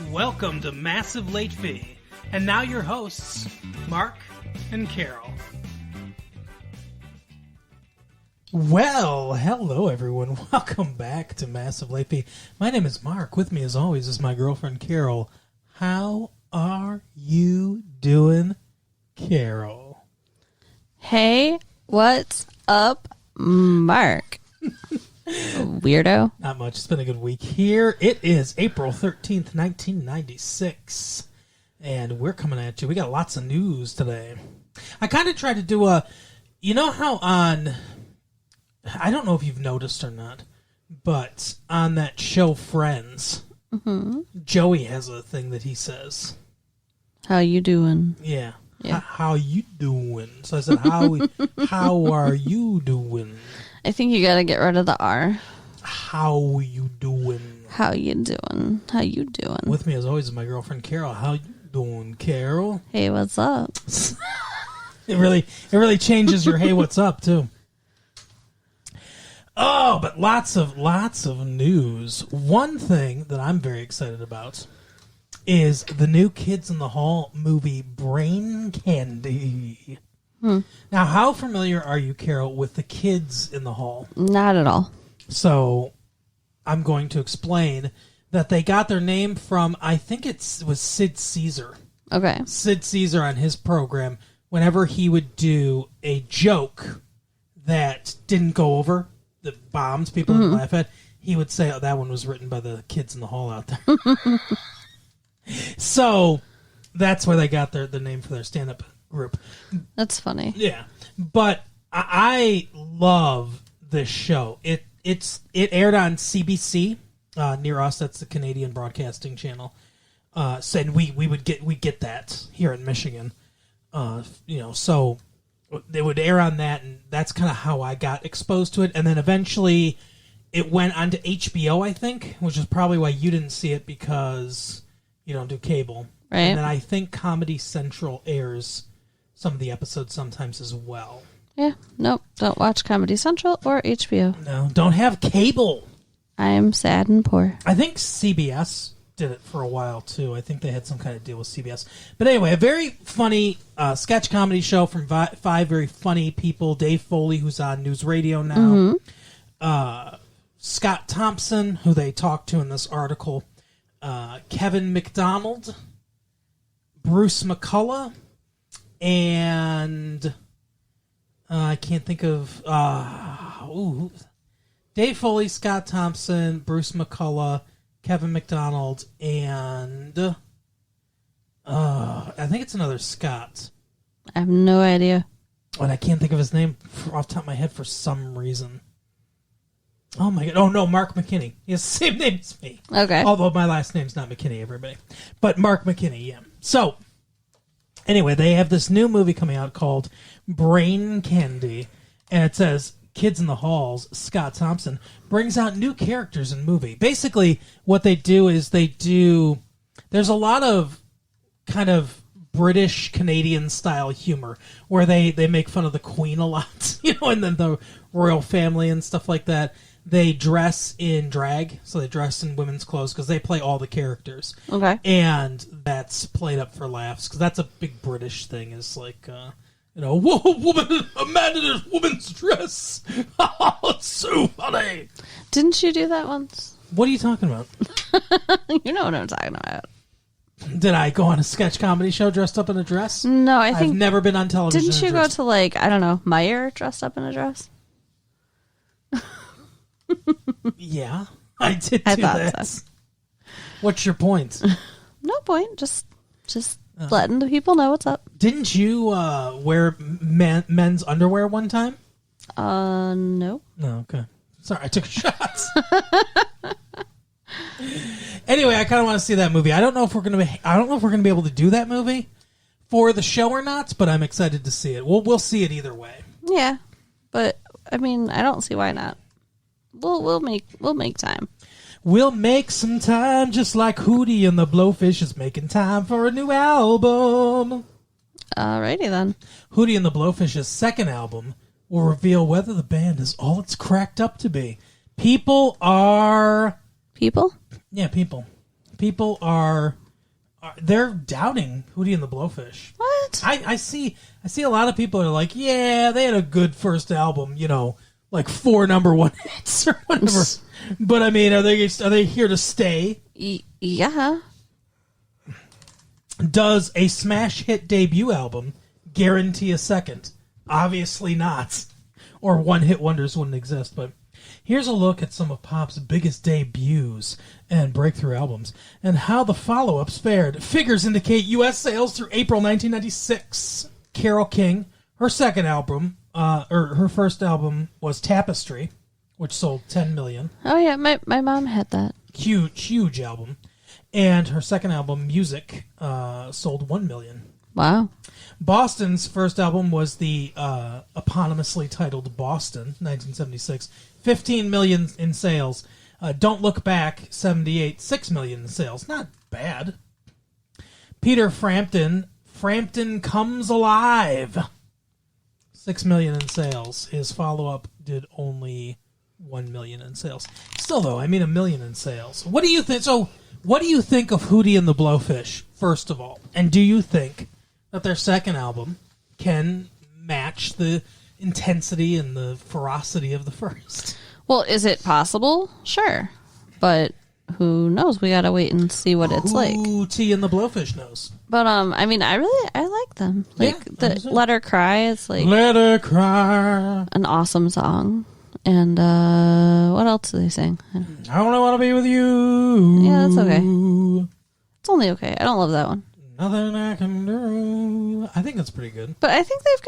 Welcome to Massive Late Fee. And now your hosts, Mark and Carol. Well, hello everyone. Welcome back to Massive Late Fee. My name is Mark. With me as always is my girlfriend Carol. How are you doing, Carol? Hey, what's up, Mark? Weirdo. Not much. It's been a good week here. It is April 13th, 1996. And we're coming at you. We got lots of news today. I kind of tried to do you know how on, I don't know if you've noticed or not, but on that show Friends, Joey has a thing that he says. How you doing? Yeah. How you doing? So I said, how are you doing? I think you gotta get rid of the R. How you doing? How you doing? How you doing? With me as always is my girlfriend Carol. How you doing, Carol? Hey, what's up? It really changes your hey, what's up too. Oh, but lots of news. One thing that I'm very excited about is the new Kids in the Hall movie, Brain Candy. Now, how familiar are you, Carol, with the Kids in the Hall? Not at all. So, I'm going to explain that they got their name from, I think it was Sid Caesar. Okay. Sid Caesar on his program, whenever he would do a joke that didn't go over, that bombs people didn't laugh at, he would say, oh, that one was written by the Kids in the Hall out there. So, that's where they got the name for their stand-up group. That's funny. Yeah. But I love this show. It aired on CBC near us. That's the Canadian Broadcasting Channel. And we get that here in Michigan. So they would air on that, and that's kind of how I got exposed to it. And then eventually it went onto HBO, I think, which is probably why you didn't see it because you don't do cable. Right. And then I think Comedy Central airs some of the episodes sometimes as well. Yeah. Nope. Don't watch Comedy Central or HBO. No, don't have cable. I am sad and poor. I think CBS did it for a while, too. I think they had some kind of deal with CBS. But anyway, a very funny sketch comedy show from five very funny people. Dave Foley, who's on News Radio now. Scott Thompson, who they talked to in this article. Kevin McDonald. Bruce McCullough. And I can't think of... Dave Foley, Scott Thompson, Bruce McCullough, Kevin McDonald, and I think it's another Scott. I have no idea. And I can't think of his name off the top of my head for some reason. Oh my god. Oh no, Mark McKinney. He has the same name as me. Okay. Although my last name's not McKinney, everybody. But Mark McKinney, yeah. So, anyway, they have this new movie coming out called Brain Candy. And it says, Kids in the Halls, Scott Thompson, brings out new characters in movie. Basically, what they do is there's a lot of kind of British Canadian style humor where they make fun of the Queen a lot, and then the royal family and stuff like that. They dress in drag, so they dress in women's clothes because they play all the characters. Okay. And that's played up for laughs because that's a big British thing, is like... whoa, a man in a woman's dress. Oh, it's so funny. Didn't you do that once? What are you talking about? You know what I'm talking about. Did I go on a sketch comedy show dressed up in a dress? No, I think... I've never been on television. Didn't you go to, I don't know, Meyer dressed up in a dress? Yeah, I did do that. So. What's your point? No point. Just letting the people know what's up. Didn't you wear men's underwear one time? No. No, okay. Sorry, I took a shot. Anyway, I kind of want to see that movie. I don't know if we're gonna be able to do that movie for the show or not, but I'm excited to see it. We'll see it either way. Yeah, but I mean, I don't see why not. We'll make time. We'll make some time, just like Hootie and the Blowfish is making time for a new album. Alrighty then. Hootie and the Blowfish's second album will reveal whether the band is all it's cracked up to be. People? People? Yeah, people. People they're doubting Hootie and the Blowfish. What? I see a lot of people are like, yeah, they had a good first album, like 4 number 1 hits or whatever. But I mean, are they here to stay? Yeah. Does a smash hit debut album guarantee a second? Obviously not. Or one-hit wonders wouldn't exist, but here's a look at some of pop's biggest debuts and breakthrough albums, and how the follow-ups fared. Figures indicate U.S. sales through April 1996. Carole King, her second album, or her first album was Tapestry, which sold 10 million. Oh, yeah, my mom had that. Huge album. And her second album, Music, sold 1 million. Wow. Boston's first album was the eponymously titled Boston, 1976. 15 million in sales. Don't Look Back, 78. 6 million in sales. Not bad. Peter Frampton Comes Alive. 6 million in sales. His follow-up did only 1 million in sales. Still, though, I mean, 1 million in sales. What do you think? So, what do you think of Hootie and the Blowfish, first of all? And do you think that their second album can match the intensity and the ferocity of the first? Well, is it possible? Sure. But who knows? We gotta wait and see what it's like. Hootie and the Blowfish knows. But I mean, I like them. Like the Let Her Cry is like Let Her Cry, an awesome song. And what else do they sing? I only want to be with you. Yeah, that's okay. It's only okay. I don't love that one. Nothing I can do. I think that's pretty good. But I think they've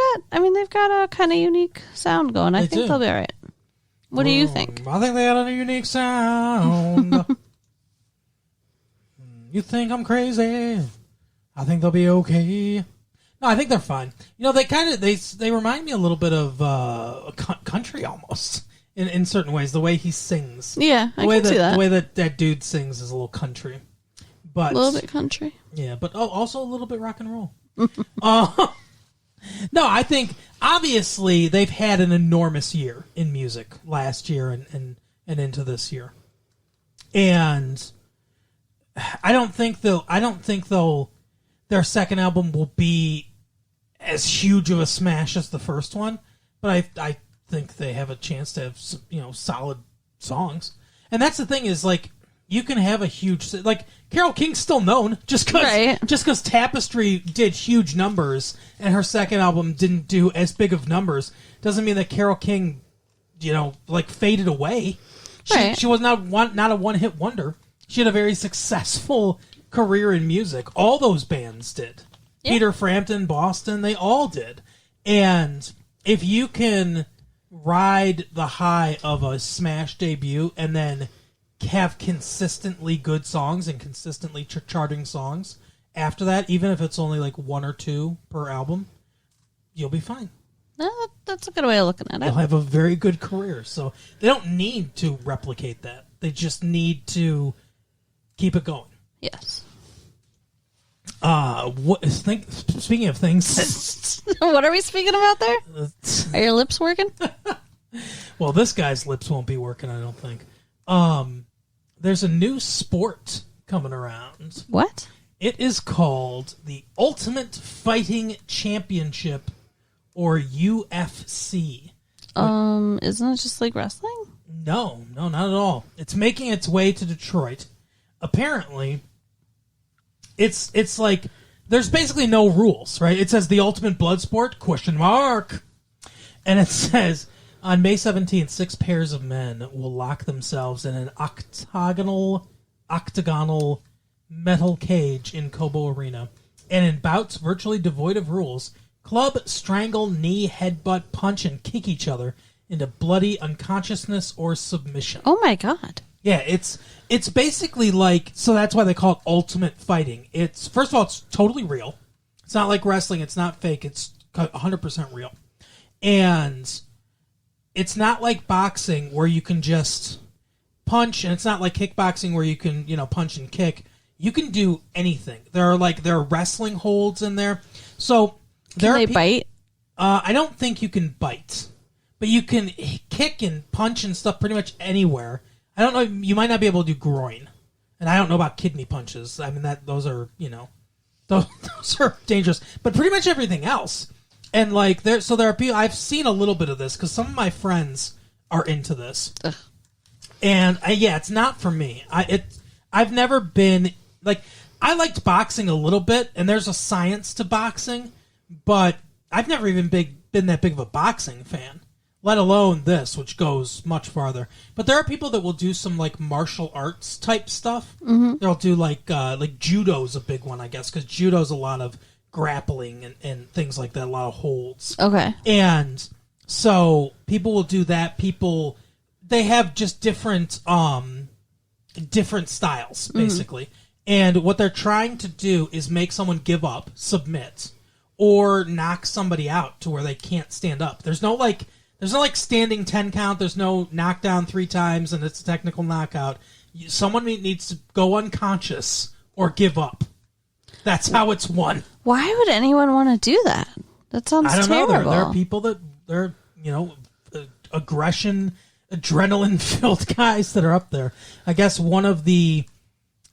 got a kind of unique sound going. I think they'll be all right. What do you think? I think they got a unique sound. You think I'm crazy? I think they'll be okay. No, I think they're fine. They kind of they remind me a little bit of country almost in certain ways. The way he sings, yeah, I can see that. The way that dude sings is a little country, but a little bit country. Yeah, but also a little bit rock and roll. No, I think obviously they've had an enormous year in music last year and into this year, and I don't think their second album will be as huge of a smash as the first one, but I think they have a chance to have some, solid songs. And that's the thing is, like, you can have a huge, like, Carole King's still known just because Tapestry did huge numbers and her second album didn't do as big of numbers doesn't mean that Carole King, faded away. She was not a one-hit wonder. She had a very successful career in music. All those bands did. Yeah. Peter Frampton, Boston, they all did. And if you can ride the high of a smash debut and then have consistently good songs and consistently charting songs after that, even if it's only like 1 or 2 per album, you'll be fine. That's a good way of looking at it. You'll have a very good career. So they don't need to replicate that. They just need to keep it going. Yes. Speaking of things, what are we speaking about there? Are your lips working? Well, this guy's lips won't be working, I don't think. There's a new sport coming around. What? It is called the Ultimate Fighting Championship, or UFC. Isn't it just like wrestling? No, not at all. It's making its way to Detroit. Apparently, it's like there's basically no rules, right? It says the ultimate blood sport, ? And it says on May 17th, 6 pairs of men will lock themselves in an octagonal metal cage in Cobo Arena. And in bouts virtually devoid of rules, club, strangle, knee, headbutt, punch, and kick each other into bloody unconsciousness or submission. Oh my God. Yeah, it's basically like, so that's why they call it ultimate fighting. It's, first of all, it's totally real. It's not like wrestling. It's not fake. It's 100% real. And it's not like boxing where you can just punch, and it's not like kickboxing where you can, punch and kick. You can do anything. There are wrestling holds in there. So can they bite? I don't think you can bite, but you can kick and punch and stuff pretty much anywhere. I don't know. You might not be able to do groin. And I don't know about kidney punches. I mean, those are, those are dangerous. But pretty much everything else. And like there are people. I've seen a little bit of this because some of my friends are into this. Ugh. And it's not for me. I've never been like, I liked boxing a little bit, and there's a science to boxing, but I've never even been that big of a boxing fan, let alone this, which goes much farther. But there are people that will do some like martial arts type stuff. Mm-hmm. They'll do like judo's a big one, I guess, because judo's a lot of grappling and things like that, a lot of holds. Okay. And so people will do that. They have just different styles, basically. Mm-hmm. And what they're trying to do is make someone give up, submit, or knock somebody out to where they can't stand up. There's no standing 10 count. There's no knockdown 3 times and it's a technical knockout. Someone needs to go unconscious or give up. That's how it's won. Why would anyone want to do that? That sounds terrible. I don't know. There are people that they're, aggression, adrenaline-filled guys that are up there. I guess one of the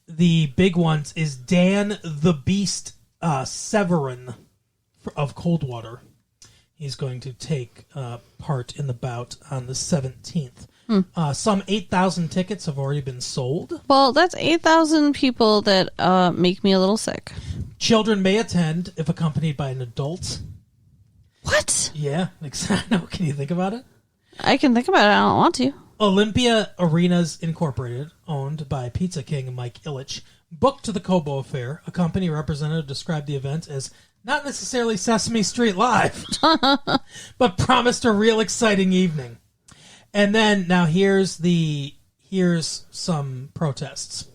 big ones is Dan the Beast Severin of Coldwater. He's going to take part in the bout on the 17th. Some 8,000 tickets have already been sold. Well, that's 8,000 people that make me a little sick. Children may attend if accompanied by an adult. What? Yeah, exactly. Can you think about it? I can think about it. I don't want to. Olympia Arenas Incorporated, owned by Pizza King Mike Ilitch, booked to the Cobo Affair. A company representative described the event as not necessarily Sesame Street Live, but promised a real exciting evening. And then, now here's some protests.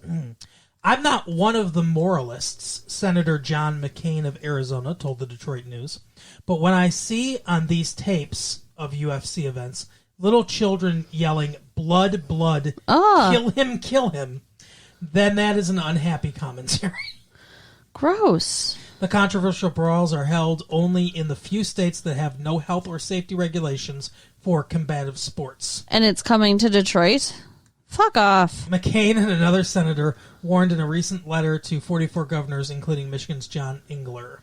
I'm not one of the moralists, Senator John McCain of Arizona told the Detroit News. But when I see on these tapes of UFC events little children yelling, blood, blood, kill him, then that is an unhappy commentary. Gross. The controversial brawls are held only in the few states that have no health or safety regulations for combative sports. And it's coming to Detroit? Fuck off. McCain and another senator warned in a recent letter to 44 governors, including Michigan's John Engler.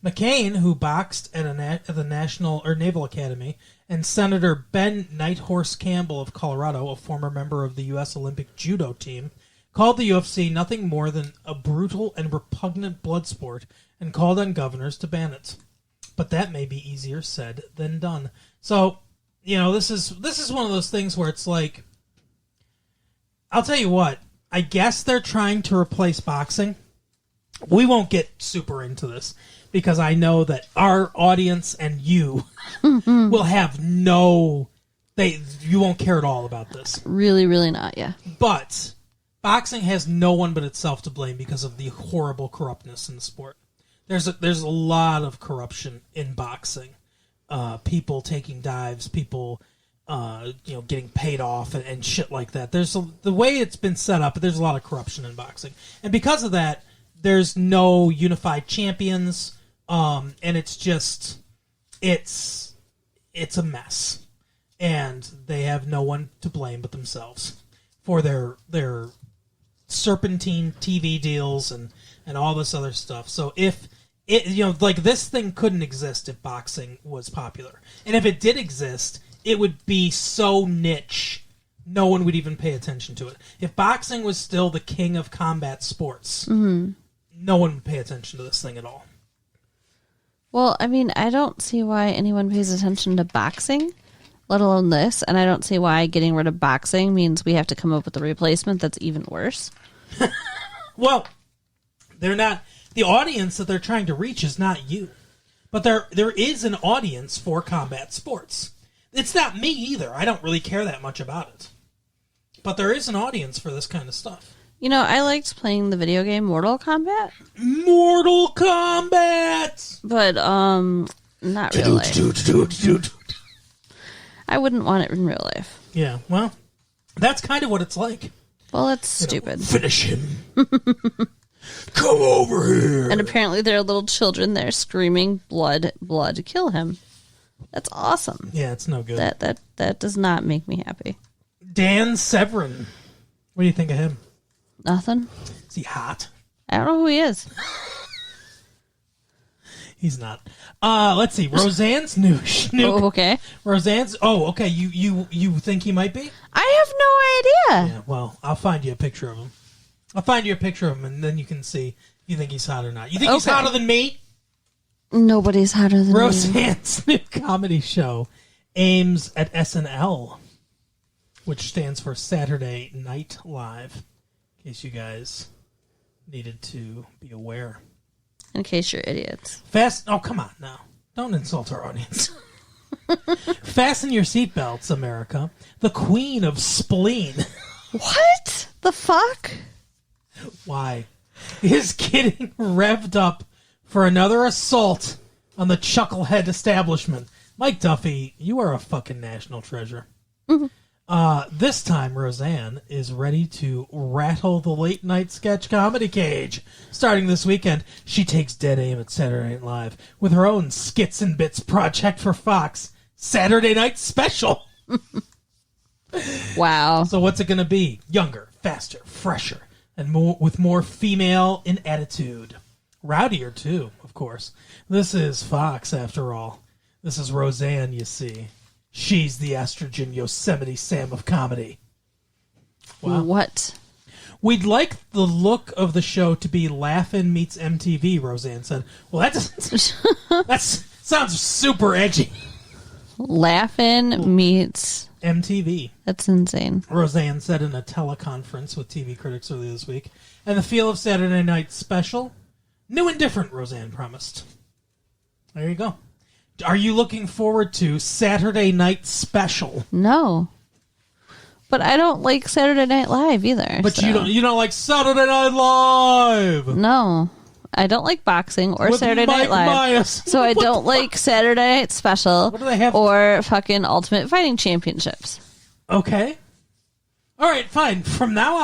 McCain, who boxed at the Naval Academy, and Senator Ben Nighthorse Campbell of Colorado, a former member of the U.S. Olympic judo team, called the UFC nothing more than a brutal and repugnant blood sport and called on governors to ban it. But that may be easier said than done. So, this is one of those things where it's like, I'll tell you what, I guess they're trying to replace boxing. We won't get super into this because I know that our audience and you will have you won't care at all about this. Really, really not, yeah. But boxing has no one but itself to blame because of the horrible corruptness in the sport. There's a lot of corruption in boxing. People taking dives, people getting paid off and shit like that. The way it's been set up, there's a lot of corruption in boxing. And because of that, there's no unified champions, and it's a mess. And they have no one to blame but themselves for their serpentine TV deals and all this other stuff. So if this thing couldn't exist if boxing was popular. And if it did exist, it would be so niche, no one would even pay attention to it. If boxing was still the king of combat sports, no one would pay attention to this thing at all. Well, I mean, I don't see why anyone pays attention to boxing, let alone this, and I don't see why getting rid of boxing means we have to come up with a replacement that's even worse. Well, they're not... The audience that they're trying to reach is not you. But there is an audience for combat sports. It's not me either. I don't really care that much about it. But there is an audience for this kind of stuff. I liked playing the video game Mortal Kombat. Mortal Kombat! But, not real life. I wouldn't want it in real life. Yeah, well, that's kind of what it's like. Well, it's stupid. Finish him. Come over here. And apparently there are little children there screaming, blood, blood, kill him. That's awesome. Yeah, it's no good. That does not make me happy. Dan Severin. What do you think of him? Nothing. Is he hot? I don't know who he is. He's not. Let's see. Roseanne's new schnook. Oh, okay. Roseanne's. Oh, okay. You think he might be? I have no idea. Yeah. Well, I'll find you a picture of him. And then you can see if you think he's hot or not. You think he's hotter than me? Nobody's hotter than me. Roseanne's new comedy show aims at SNL, which stands for Saturday Night Live, in case you guys needed to be aware. In case you're idiots. Oh, come on now. Don't insult our audience. Fasten your seatbelts, America. The queen of spleen. What the fuck? Why? Is getting revved up for another assault on the Chucklehead establishment. Mike Duffy, you are a fucking national treasure. Mm-hmm. This time, Roseanne is ready to rattle the late-night sketch comedy cage. Starting this weekend, she takes dead aim at Saturday Night Live with her own Skits and Bits project for Fox, Saturday Night Special. Wow. So what's it going to be? Younger, faster, fresher, and with more female in attitude. Rowdier, too, of course. This is Fox, after all. This is Roseanne, you see. She's the estrogen Yosemite Sam of comedy. Wow. What? We'd like the look of the show to be Laugh-In meets MTV, Roseanne said. Well, that doesn't... that sounds super edgy. Laugh-In meets... MTV. That's insane. Roseanne said in a teleconference with TV critics earlier this week. And the feel of Saturday Night Special? New and different, Roseanne promised. There you go. Are you looking forward to Saturday Night Special? No. But I don't like Saturday Night Live either. But so. you don't like Saturday Night Live. No. I don't like boxing or With Saturday Night Live. Myers. So I don't like Saturday Night Special What do they have? or fucking Ultimate Fighting Championships. Okay. All right, fine. From now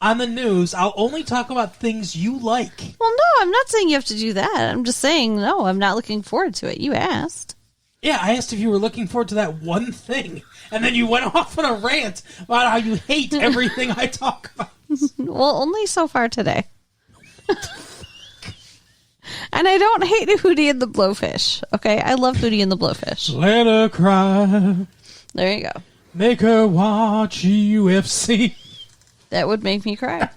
on the news, I'll only talk about things you like. Well, no, I'm not saying you have to do that. I'm just saying, no, I'm not looking forward to it. You asked. Yeah, I asked if you were looking forward to that one thing, and then you went off on a rant about how you hate everything I talk about. Well, only so far today. And I don't hate Hootie and the Blowfish, okay? I love Hootie and the Blowfish. Let her cry. There you go. Make her watch UFC. That would make me cry.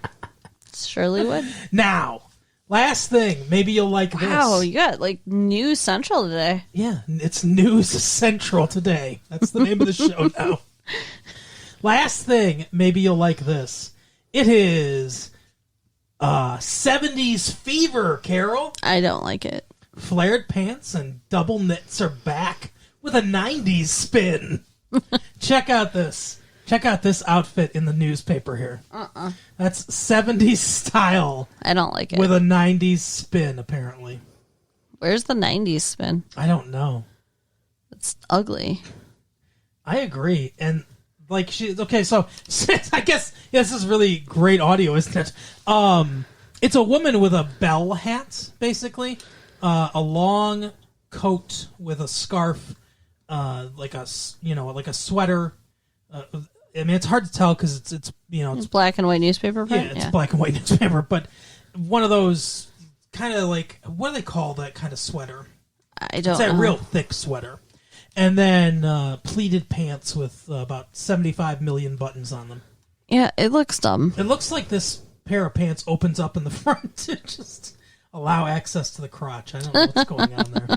Surely would. Now, last thing. Maybe you'll like this. Wow, you got like News Central today. Yeah, it's News Central today. That's the name of the show now. Last thing. Maybe you'll like this. It is 70s fever, Carol. I don't like it. Flared pants and double knits are back with a 90s spin. Check out this outfit in the newspaper here. That's 70s style. I don't like it. With a 90s spin, apparently. Where's the 90s spin? I don't know. It's ugly. I agree. And, like, okay, so I guess this is really great audio, isn't it? It's a woman with a bell hat, basically. A long coat with a scarf, like a sweater. I mean, it's hard to tell because it's It's black and white newspaper print? Yeah, it's black and white newspaper, but one of those kind of like, what do they call that kind of sweater? I don't It's that know. real thick sweater. And then pleated pants with about 75 million buttons on them. Yeah, it looks dumb. It looks like this pair of pants opens up in the front to just allow access to the crotch. I don't know what's going on there.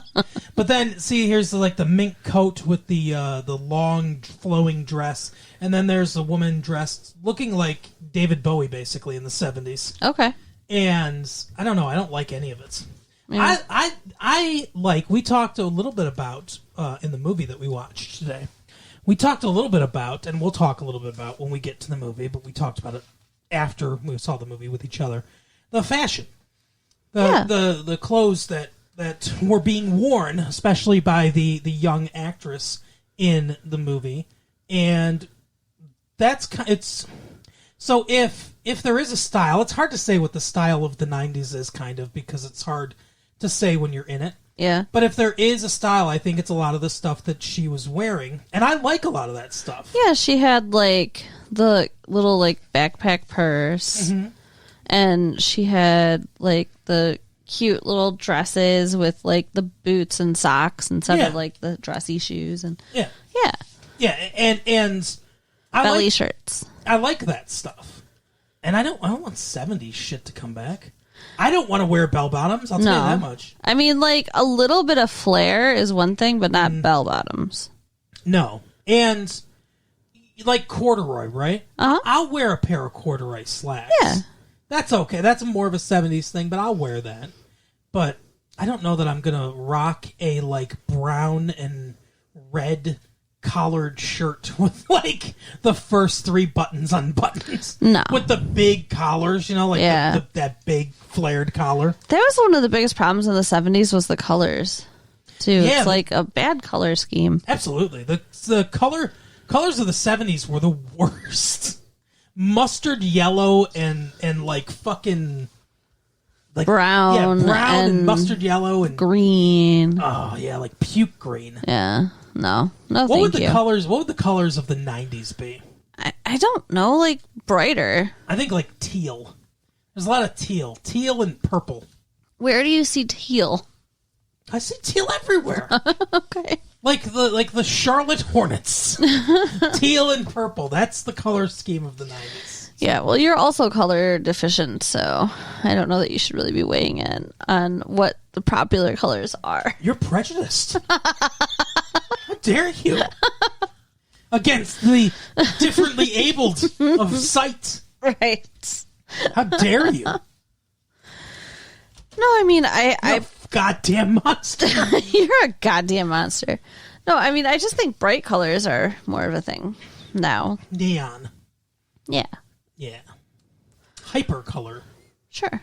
But then, see, here's the mink coat with the long flowing dress, and then there's a woman dressed looking like David Bowie, basically in the 70s. Okay. And I don't know. I don't like any of it. Yeah. I like. We talked a little bit about in the movie that we watched today. We talked a little bit about, and we'll talk a little bit about when we get to the movie. But we talked about it after we saw the movie with each other. The fashion. The clothes that were being worn, especially by the young actress in the movie, and it's so if there is a style, it's hard to say what the style of the 90s is, kind of, because it's hard to say when you're in it. Yeah. But if there is a style, I think it's a lot of the stuff that she was wearing. And I like a lot of that stuff. Yeah, she had, like, the little, like, backpack purse. Mm-hmm. And she had, like, the cute little dresses with, like, the boots and socks instead of, like, the dressy shoes. And Yeah. Yeah. Yeah, and I belly shirts. I like that stuff. And I don't want 70s shit to come back. I don't want to wear bell bottoms, I'll tell you that much. I mean, like, a little bit of flair is one thing, but not bell bottoms. No. And, like, corduroy, right? Uh-huh. I'll wear a pair of corduroy slacks. Yeah. That's okay. That's more of a 70s thing, but I'll wear that. But I don't know that I'm going to rock a, like, brown and red collared shirt with, like, the first 3 buttons unbuttoned. No. With the big collars, like that big flared collar. That was one of the biggest problems in the 70s was the colors, too. Yeah, it's like a bad color scheme. Absolutely. The colors of the 70s were the worst. Mustard yellow and like fucking... Like, brown and mustard yellow and... green. Oh, yeah, like puke green. Yeah. No, what thank would the you. What would the colors of the 90s be? I don't know, like brighter. I think like teal. There's a lot of teal and purple. Where do you see teal? I see teal everywhere. Okay, like the Charlotte Hornets. Teal and purple. That's the color scheme of the 90s. Yeah, well, you're also color deficient, so I don't know that you should really be weighing in on what the popular colors are. You're prejudiced. How dare you? Against the differently abled of sight. Right. How dare you? No, I mean, I goddamn monster. You're a goddamn monster. No, I mean, I just think bright colors are more of a thing now. Neon. Yeah. Yeah. Hypercolor. Sure.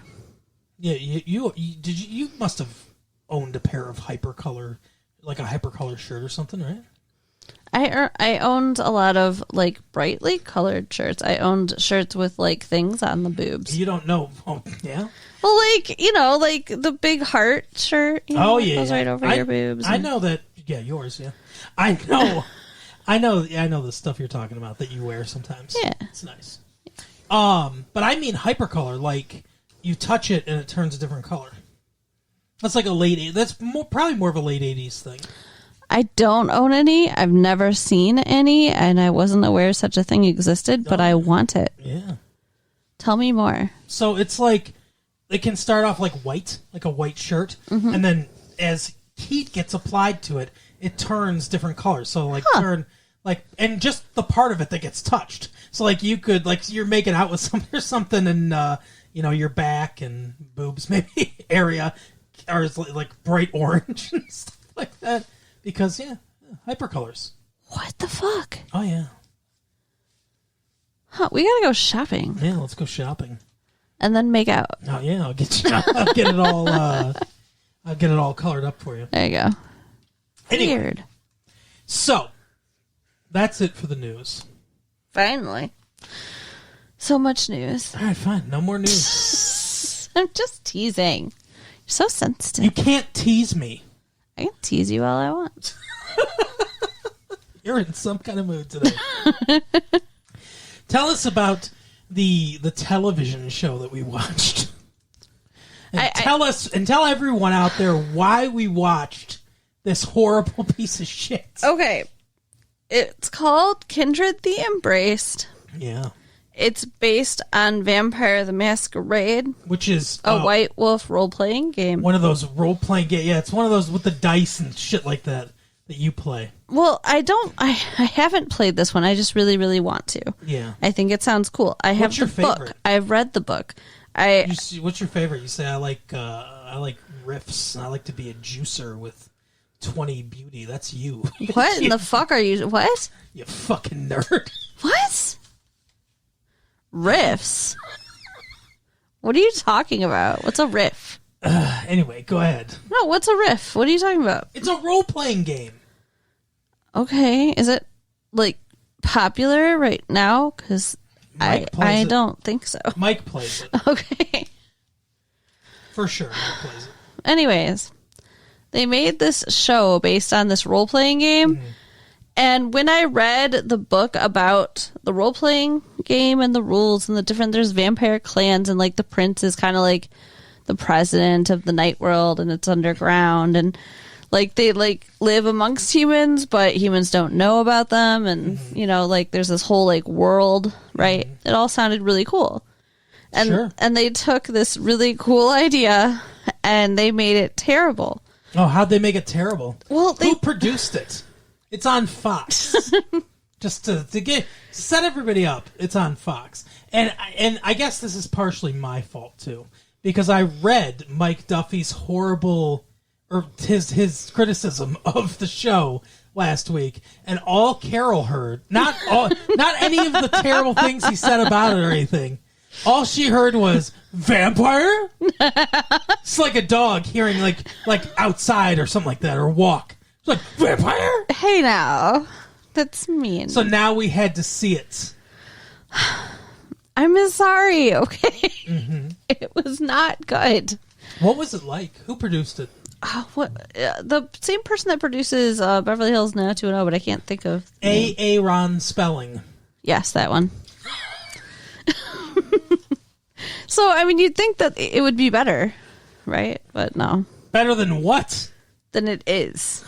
Yeah, you must have owned a pair of hypercolor, like a hypercolor shirt or something, right? I owned a lot of like brightly colored shirts. I owned shirts with like things on the boobs. You don't know. Oh, yeah? Well, like, like the big heart shirt. Oh, yeah. Goes right over your boobs. I know that. Yeah, yours, yeah. I know. I know the stuff you're talking about that you wear sometimes. Yeah. It's nice. But I mean hypercolor, like you touch it and it turns a different color. That's like probably more of a late 80s thing. I don't own any. I've never seen any, and I wasn't aware such a thing existed, but I want it. Yeah. Tell me more. So it's like it can start off like white, like a white shirt, and then as heat gets applied to it, it turns different colors. So like and just the part of it that gets touched. So like you could you're making out with something or something, and your back and boobs maybe area are like bright orange and stuff like that. Because, hypercolors. What the fuck? Oh, yeah. Huh, we gotta go shopping. Yeah, let's go shopping. And then make out. Oh, yeah, I'll get it all, I'll get it all colored up for you. There you go. Anyway, Weird. So, that's it for the news. Finally. So much news. All right, fine. No more news. I'm just teasing. You're so sensitive. You can't tease me. I can tease you all I want. You're in some kind of mood today. Tell us about the television show that we watched. And tell everyone out there why we watched this horrible piece of shit. Okay. It's called Kindred the Embraced. Yeah. It's based on Vampire the Masquerade, which is a White Wolf role-playing game. One of those role-playing games. Yeah, it's one of those with the dice and shit like that you play. Well, I haven't played this one. I just really, really want to. Yeah. I think it sounds cool. I have the book. I've read the book. What's your favorite? You say I like riffs. I like to be a juicer with 20 beauty. That's you. What in the fuck are you? What? You fucking nerd. What? Riffs? What are you talking about? What's a riff? Anyway, go ahead. No, what's a riff? What are you talking about? It's a role-playing game. Okay. Is it, like, popular right now? Because I don't think so. Mike plays it. Okay. For sure, Mike plays it. Anyways, They made this show based on this role-playing game. And when I read the book about the role-playing game and the rules and the different, there's vampire clans, and like the prince is kind of like the president of the night world, and it's underground, and like they like live amongst humans, but humans don't know about them, and you know, like there's this whole like world, right? It all sounded really cool. And and they took this really cool idea and they made it terrible. Oh, how'd they make it terrible? Well, who produced it? It's on Fox. Just to set everybody up, it's on Fox. And I guess this is partially my fault too, because I read Mike Duffy's horrible, or his criticism of the show last week, and all Carol heard, not any of the terrible things he said about it or anything. All she heard was vampire. It's like a dog hearing like outside or something like that, or walk. It's like vampire. Hey now, that's mean. So now we had to see it. I'm sorry. Okay, It was not good. What was it like? Who produced it? The same person that produces Beverly Hills 90210, but I can't think of Aaron Spelling. Yes, that one. So, I mean, you'd think that it would be better, right? But no. Better than what? Than it is.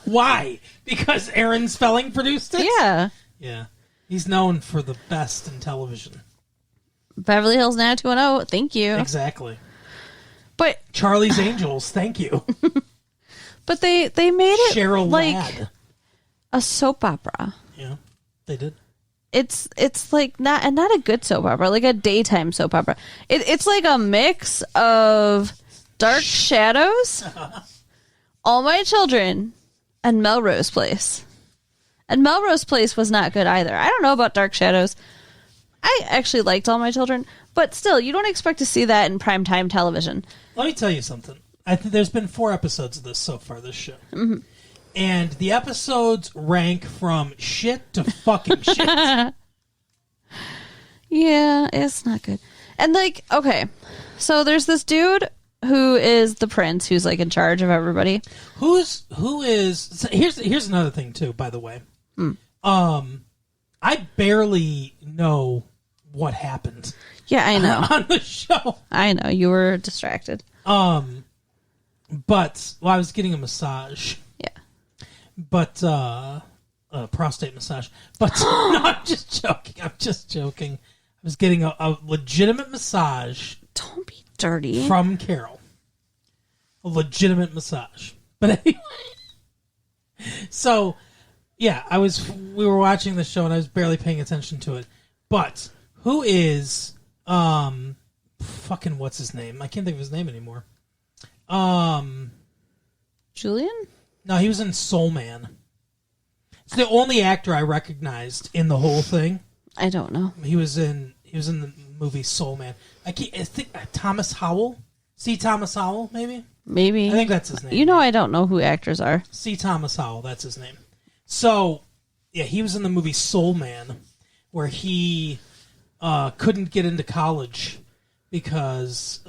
Why? Because Aaron Spelling produced it? Yeah. Yeah. He's known for the best in television. Beverly Hills 90210, thank you. Exactly. But Charlie's Angels, thank you. But they made it Cheryl like Ladd. A soap opera. Yeah, they did. It's like not a good soap opera, like a daytime soap opera. It's like a mix of Dark Shadows, All My Children, and Melrose Place. And Melrose Place was not good either. I don't know about Dark Shadows. I actually liked All My Children, but still, you don't expect to see that in primetime television. Let me tell you something. I think there's been 4 episodes of this so far, this show. And the episodes rank from shit to fucking shit. Yeah, it's not good. And like, okay, so there's this dude who is the prince, who's like in charge of everybody. Who is? So here's another thing too. By the way, I barely know what happened. Yeah, I know on the show. I know you were distracted. But I was getting a massage. Yeah, but prostate massage. But no, I'm just joking. I was getting a legitimate massage. Don't be dirty. From Carol. A legitimate massage. But anyway. So, yeah, we were watching the show and I was barely paying attention to it. But who is fucking what's his name? I can't think of his name anymore. Julian? No, he was in Soul Man. It's the only actor I recognized in the whole thing. I don't know. He was in the movie Soul Man. I think Thomas Howell. C. Thomas Howell, maybe? Maybe. I think that's his name. You know I don't know who actors are. C. Thomas Howell, that's his name. So, yeah, he was in the movie Soul Man, where he couldn't get into college because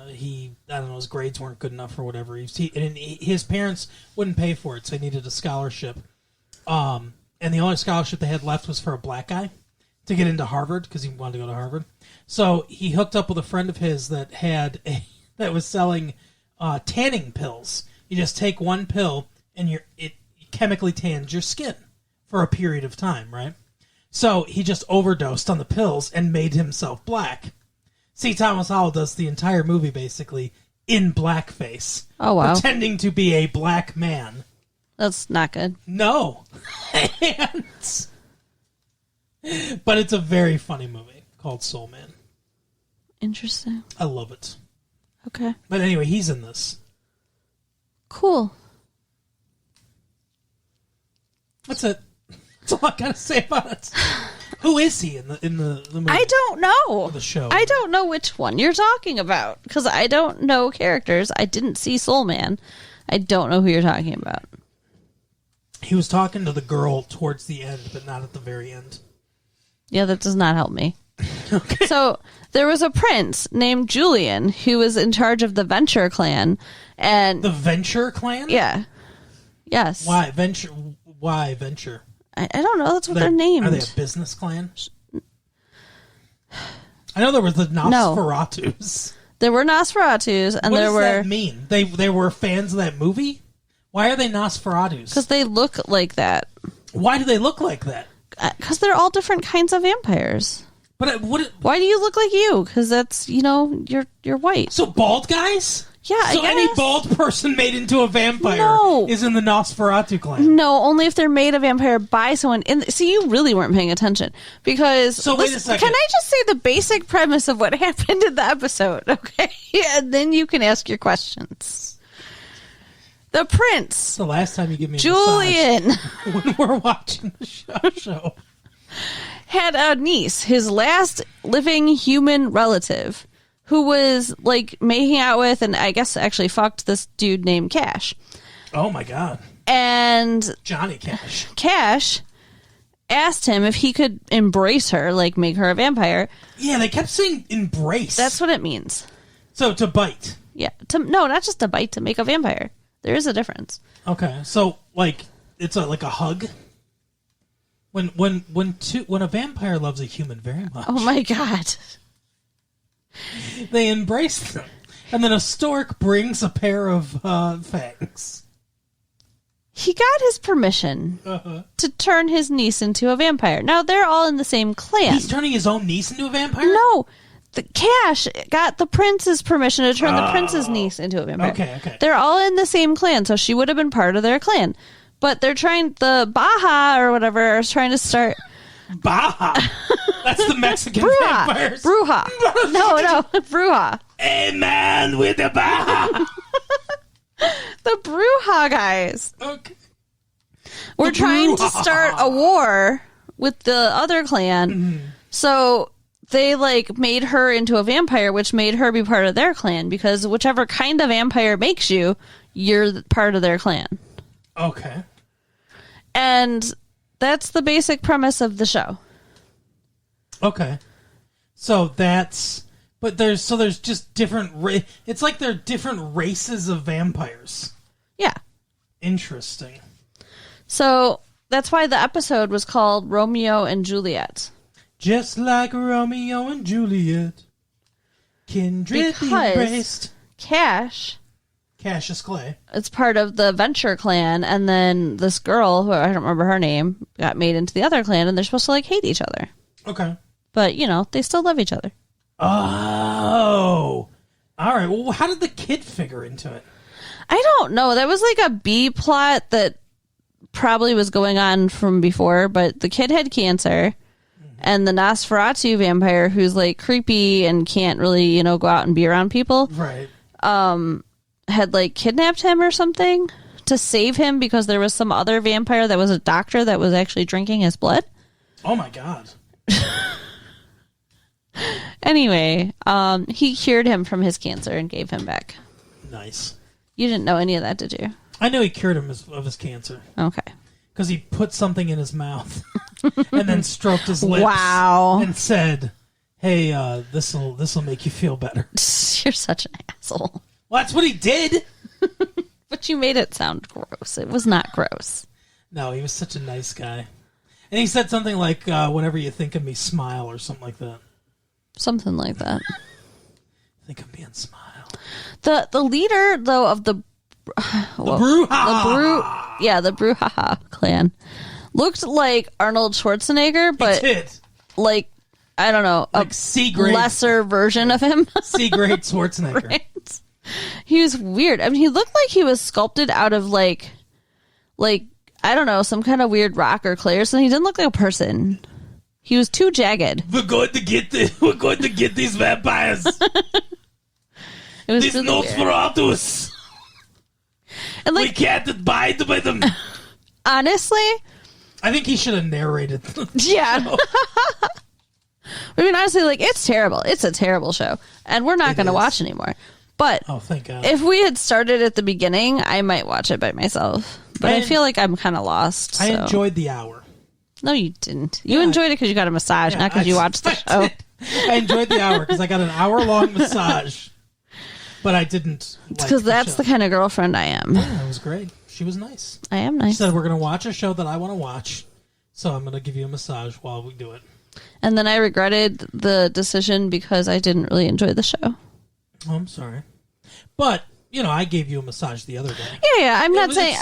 his grades weren't good enough or whatever. His parents wouldn't pay for it, so he needed a scholarship. And the only scholarship they had left was for a black guy to get into Harvard because he wanted to go to Harvard. So he hooked up with a friend of his that was selling tanning pills. You just take one pill and it chemically tans your skin for a period of time, right? So he just overdosed on the pills and made himself black. C. Thomas Howell does the entire movie basically in blackface. Oh, wow. Pretending to be a black man. That's not good. No. But it's a very funny movie called Soul Man. Interesting. I love it. Okay. But anyway, he's in this. Cool. That's it. That's all I gotta say about it. Who is he in the movie? I don't know. Or the show. I don't know which one you're talking about because I don't know characters. I didn't see Soul Man. I don't know who you're talking about. He was talking to the girl towards the end, but not at the very end. Yeah, that does not help me. Okay. So there was a prince named Julian who was in charge of the Venture clan, and The Venture clan? yeah, yes. Why Venture? Why Venture? I don't know. That's what they're named. Are they a business clan? I know there was the Nosferatus. There were Nosferatus, and What there does were that mean? They were fans of that movie? Why are they Nosferatus? because they look like that. Why do they look like that? Because they're all different kinds of vampires. But Why do you look like you? Because that's you're white. so bald guys? Yeah. So I any guess. bald person made into a vampire No. is in the Nosferatu clan. No, only if they're made a vampire by someone. See, you really weren't paying attention because. So wait a second. Can I just say the basic premise of what happened in the episode? Okay, and then you can ask your questions. The prince, It's the last time you give me a Julian, massage when we're watching the show. had a niece, his last living human relative, who was like making out with, and I guess actually fucked this dude named Cash. Oh my god. And Johnny Cash. Cash asked him if he could embrace her, like make her a vampire. Yeah, they kept saying embrace. That's what it means. So to bite. Yeah. No, not just a bite, to make a vampire. There is a difference. Okay. So like it's like a hug. When a vampire loves a human very much, Oh my god. they embrace them. And then a stork brings a pair of fangs. He got his permission to turn his niece into a vampire. Now, they're all in the same clan. He's turning his own niece into a vampire? No. The Cash got the prince's permission to turn the prince's niece into a vampire. Okay. They're all in the same clan, so she would have been part of their clan. But they're trying, the Baja or whatever is trying to start... Baja. That's the Mexican Bruja. vampires. Bruja. No, Bruja. A man with a Baja. The Bruja guys. Okay. We're trying to Bruja. start a war with the other clan. So they like made her into a vampire, which made her be part of their clan, because whichever kind of vampire makes you, you're part of their clan. Okay. And that's the basic premise of the show. Okay. So that's... But there's just different... It's like they're different races of vampires. Yeah. Interesting. So that's why the episode was called Romeo and Juliet. Just like Romeo and Juliet. Kindred Because embraced. Cassius Clay. It's part of the Venture clan, and then this girl, who I don't remember her name, got made into the other clan, and they're supposed to like hate each other. Okay. But, they still love each other. Oh. All right. Well, how did the kid figure into it? I don't know. That was like a B plot that probably was going on from before, but the kid had cancer, and the Nosferatu vampire, who's like creepy and can't really, go out and be around people, Right. had like kidnapped him or something to save him because there was some other vampire that was a doctor that was actually drinking his blood. Oh, my God. Anyway, he cured him from his cancer and gave him back. Nice. You didn't know any of that, did you? I know he cured him of his cancer. Okay. Because he put something in his mouth and then stroked his lips. Wow. And said, hey, this'll make you feel better. You're such an asshole. Well, that's what he did. But you made it sound gross. It was not gross. No, he was such a nice guy. And he said something like, whenever you think of me, smile, or something like that. Something like that. Think of me and smile. The leader, though, of the Bruja! the Bruja clan looked like Arnold Schwarzenegger, but He did. like, I don't know, Like a C-grade. lesser version of him. C-grade Schwarzenegger. Right? He was weird. I mean, he looked like he was sculpted out of like I don't know, some kind of weird rock or clay or something. He didn't look like a person. He was too jagged. We're going to get these vampires. It was These really weird. Nosferatus. And We like, can't abide by them. honestly, I think he should have narrated. yeah. I mean, honestly, like, it's terrible. It's a terrible show, and we're not going to is. watch anymore. But Oh, thank God. if we had started at the beginning, I might watch it by myself. But I feel like I'm kind of lost. I so. enjoyed the hour. No, you didn't. You Yeah, enjoyed it because you got a massage, not because you watched the show. did. I enjoyed the hour because I got an hour-long massage, but I didn't. Because that's the kind of girlfriend I am. Yeah, it was great. She was nice. I am nice. She said, we're going to watch a show that I want to watch, so I'm going to give you a massage while we do it. And then I regretted the decision because I didn't really enjoy the show. Oh, I'm sorry. But, I gave you a massage the other day. Yeah, I'm not saying...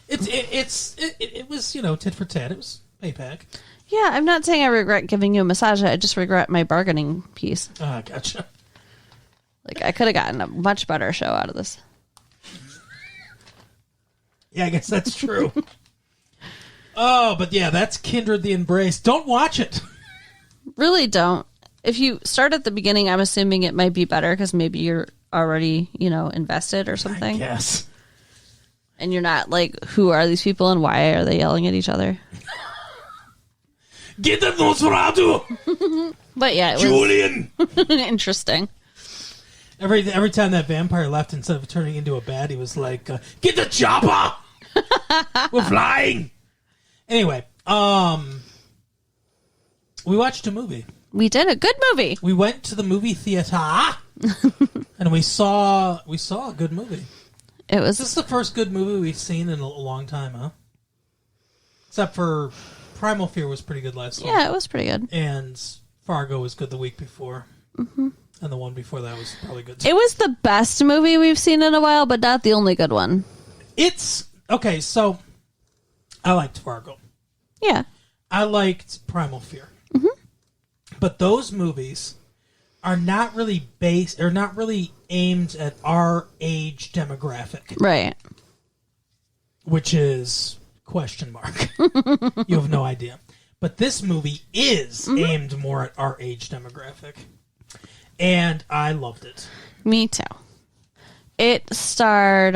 It was, tit for tat. It was payback. Yeah, I'm not saying I regret giving you a massage. I just regret my bargaining piece. Gotcha. I could have gotten a much better show out of this. Yeah, I guess that's true. Oh, but yeah, that's Kindred the Embrace. Don't watch it. Really don't. If you start at the beginning, I'm assuming it might be better because maybe you're already, invested or something. Yes. And you're not like, who are these people and why are they yelling at each other? Get them Nosferatu! But yeah, it Julian! was interesting. Every time that vampire left, instead of turning into a bat, he was like, get the chopper! We're flying! Anyway, we watched a movie. We did a good movie. We went to the movie theater, and we saw a good movie. This is the first good movie we've seen in a long time, huh? Except for Primal Fear was pretty good last night. Yeah, it was pretty good. And Fargo was good the week before. Mm-hmm. And the one before that was probably good too. It was the best movie we've seen in a while, but not the only good one. Okay, so I liked Fargo. Yeah. I liked Primal Fear. Mm-hmm. But those movies are not really aimed at our age demographic. Right. Which is question mark. You have no idea. But this movie is aimed more at our age demographic. And I loved it. Me too. It starred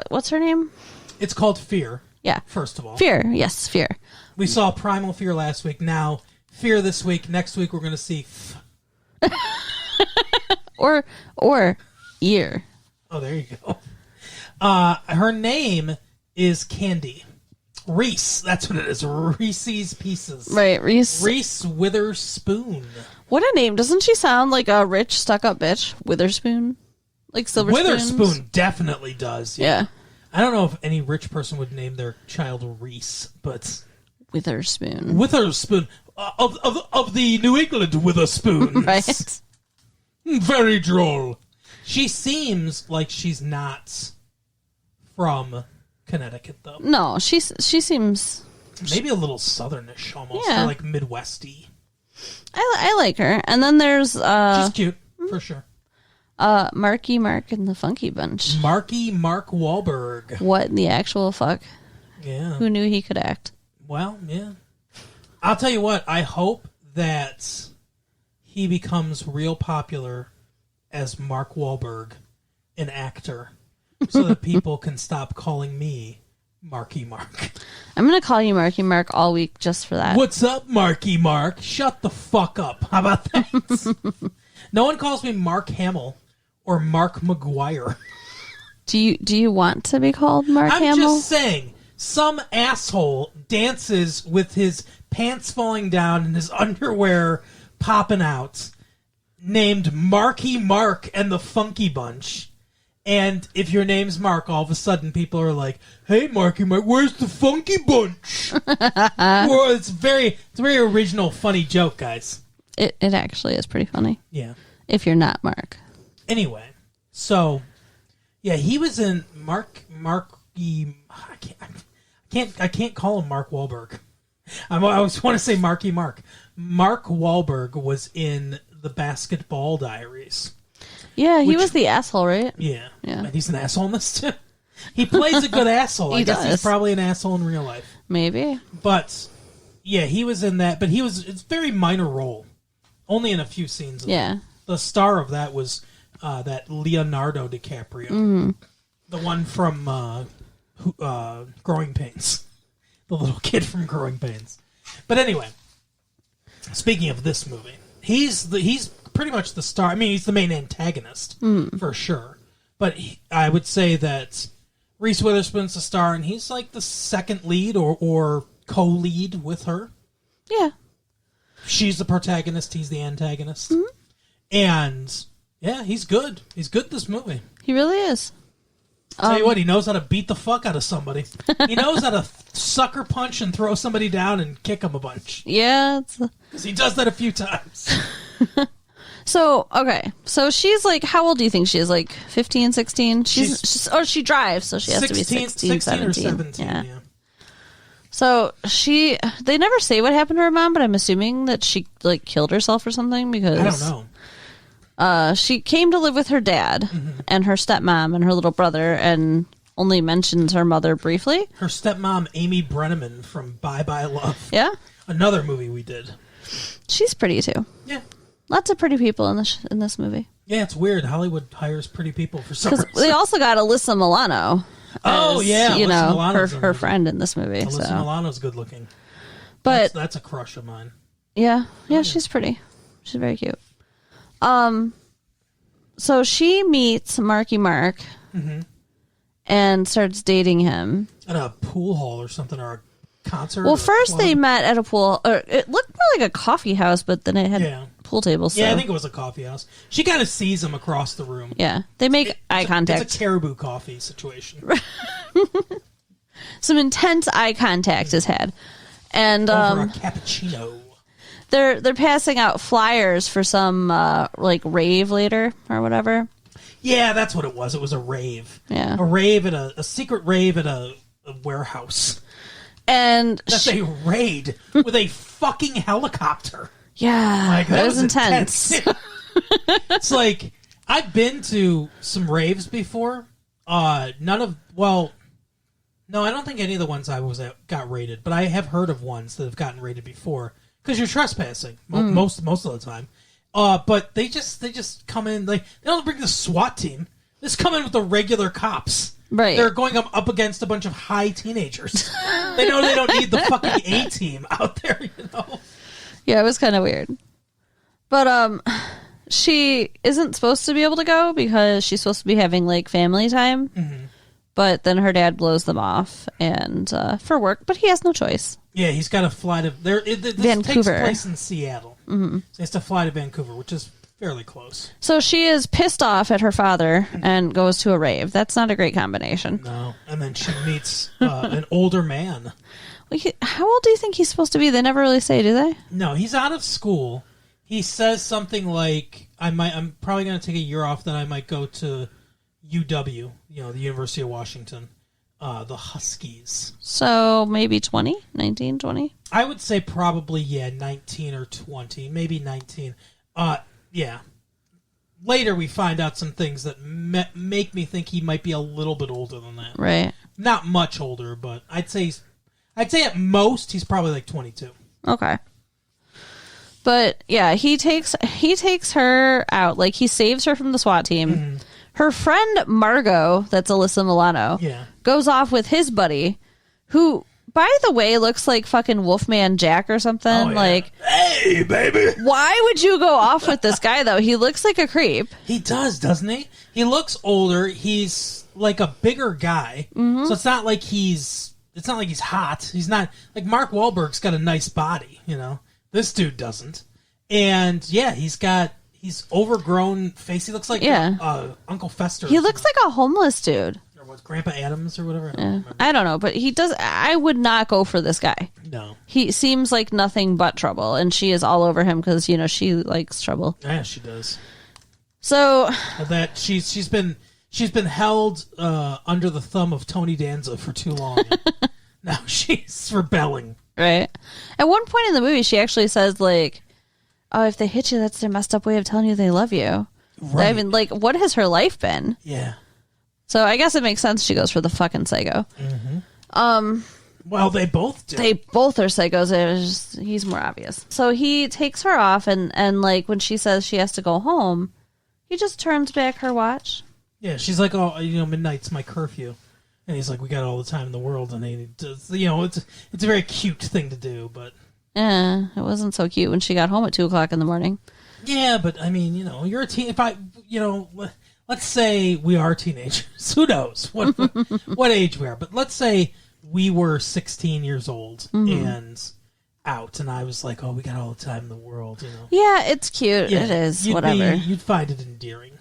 what's her name? It's called Fear. Yeah. First of all. Fear. Yes, Fear. We saw Primal Fear last week. Now, Fear this week. Next week we're going to see or Ear. Oh, there you go. Her name is Candy. Reese. That's what it is. Reese's Pieces. Right, Reese. Reese Witherspoon. What a name. Doesn't she sound like a rich, stuck-up bitch? Witherspoon? Like Silver Witherspoon definitely does. Yeah. I don't know if any rich person would name their child Reese, but... Witherspoon. Witherspoon. Of the New England Witherspoons. Right. Very droll. She seems like she's not from Connecticut, though. No, she seems... Maybe a little southernish, almost. Yeah. Or like Midwesty. I like her. And then there's... she's cute, for sure. Marky Mark and the Funky Bunch. Mark Wahlberg. What in the actual fuck? Yeah. Who knew he could act? Well, yeah. I'll tell you what, I hope that he becomes real popular as Mark Wahlberg, an actor, so that people can stop calling me Marky Mark. I'm going to call you Marky Mark all week just for that. What's up, Marky Mark? Shut the fuck up. How about that? No one calls me Mark Hamill or Mark McGuire. Do you want to be called Mark Hamill? I'm just saying, some asshole dances with his pants falling down and his underwear popping out, named Marky Mark and the Funky Bunch. And if your name's Mark, all of a sudden people are like, "Hey, Marky Mark, where's the Funky Bunch?" Well, it's a very original, funny joke, guys. It actually is pretty funny. Yeah. If you're not Mark. Anyway, so yeah, he was in Marky. I can't call him Mark Wahlberg. I always want to say Marky Mark. Mark Wahlberg was in the Basketball Diaries. Yeah, he was the asshole, right? Yeah. Yeah. And he's an asshole in this too. He plays a good asshole. I guess he's probably an asshole in real life. Maybe. But yeah, he was in that. But it's a very minor role. Only in a few scenes. Yeah. The star of that was that Leonardo DiCaprio. Mm-hmm. The one from Growing Pains. The little kid from Growing Pains. But anyway, speaking of this movie, he's pretty much the star. I mean, he's the main antagonist, for sure. But I would say that Reese Witherspoon's the star, and he's like the second lead or co-lead with her. Yeah. She's the protagonist. He's the antagonist. Mm-hmm. And, yeah, he's good. He's good this movie. He really is. Tell you what, he knows how to beat the fuck out of somebody. He knows how to sucker punch and throw somebody down and kick him a bunch. Yeah. Because he does that a few times. So, okay. So she's like, how old do you think she is? Like 15, 16? She drives, so she has to be 16 17. Or 17, yeah. So they never say what happened to her mom, but I'm assuming that she like killed herself or something because... I don't know. She came to live with her dad and her stepmom and her little brother and only mentions her mother briefly. Her stepmom, Amy Brenneman from Bye Bye Love. Yeah. Another movie we did. She's pretty too. Yeah. Lots of pretty people in this movie. Yeah, it's weird. Hollywood hires pretty people for some reason. They also got Alyssa Milano. Her friend in this movie. Alyssa Milano's good looking. But that's a crush of mine. Yeah. Yeah, she's pretty. She's very cute. So she meets Marky Mark and starts dating him at a pool hall or something, or a concert. Well, first they met at a pool. It looked more like a coffee house, but then it had pool tables. So. Yeah, I think it was a coffee house. She kind of sees him across the room. Yeah, they make eye contact. It's a caribou coffee situation. Some intense eye contact is had, and over a cappuccino. They're passing out flyers for some like rave later or whatever. Yeah, that's what it was. It was a rave. Yeah, a rave at a secret rave at a warehouse. And that's a raid with a fucking helicopter. Yeah, like, that was intense. It's like I've been to some raves before. No, I don't think any of the ones I was at got raided, but I have heard of ones that have gotten raided before. Because you're trespassing most of the time, but they just come in like they don't bring the SWAT team. They just come in with the regular cops. Right, they're going up against a bunch of high teenagers. They know they don't need the fucking A team out there. You know. Yeah, it was kind of weird, but she isn't supposed to be able to go because she's supposed to be having like family time. Mm-hmm. But then her dad blows them off and for work, but he has no choice. Yeah, he's got to fly to this Vancouver. Takes place in Seattle. Mm-hmm. So he has to fly to Vancouver, which is fairly close. So she is pissed off at her father and goes to a rave. That's not a great combination. No, and then she meets an older man. How old do you think he's supposed to be? They never really say, do they? No, he's out of school. He says something like, I'm probably going to take a year off, then I might go to UW, the University of Washington, the Huskies. So maybe 20, 19, 20? I would say probably, 19 or 20, maybe 19. Yeah. Later we find out some things that make me think he might be a little bit older than that. Right. Not much older, but I'd say at most he's probably like 22. Okay. But yeah, he takes her out, like he saves her from the SWAT team. Mm-hmm. Her friend Margot, that's Alyssa Milano, goes off with his buddy, who, by the way, looks like fucking Wolfman Jack or something. Oh, yeah. Like, hey, baby. Why would you go off with this guy, though? He looks like a creep. He does, doesn't he? He looks older. He's like a bigger guy. Mm-hmm. So it's not like he's hot. He's not, like Mark Wahlberg's got a nice body, This dude doesn't. And yeah, he's overgrown face. He looks like Uncle Fester. He looks like a homeless dude. Or what, Grandpa Adams or whatever? I don't know, but he does. I would not go for this guy. No. He seems like nothing but trouble, and she is all over him because, she likes trouble. Yeah, she does. So. That she's been held under the thumb of Tony Danza for too long. Now she's rebelling. Right. At one point in the movie, she actually says, like, oh, if they hit you, that's their messed up way of telling you they love you. Right. I mean, like, what has her life been? Yeah. So I guess it makes sense she goes for the fucking psycho. Mm-hmm. Well, they both do. They both are psychos. He's more obvious. So he takes her off, and like, when she says she has to go home, he just turns back her watch. Yeah, she's like, oh, midnight's my curfew. And he's like, we got all the time in the world. And he does, it's a very cute thing to do, but... Yeah, it wasn't so cute when she got home at 2:00 in the morning. Yeah, but I mean, you're a teen. If let's say we are teenagers. Who knows what age we are? But let's say we were 16 years old, and out, and I was like, oh, we got all the time in the world, you know. Yeah, it's cute. Yeah, it is. Whatever. You'd find it endearing.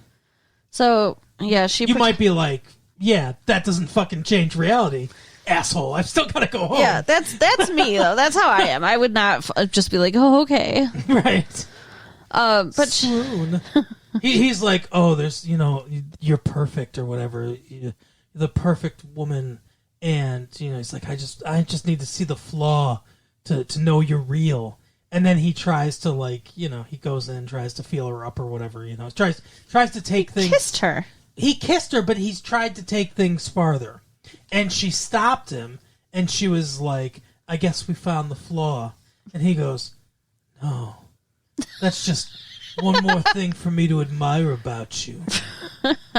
So, yeah, You might be like, yeah, that doesn't fucking change reality, asshole. I've still got to go home. Yeah, that's me, though. That's how I am. I would not just be like, oh, okay. Right. But Swoon. He's like, oh, there's, you know, you're perfect or whatever. You're the perfect woman. And, you know, he's like, I just need to see the flaw to know you're real. And then he tries to, like, you know, he goes in and tries to feel her up or whatever, you know. Tries to take things. Kissed her. He kissed her, but he's tried to take things farther. And she stopped him, and she was like, I guess we found the flaw. And he goes, no, that's just one more thing for me to admire about you,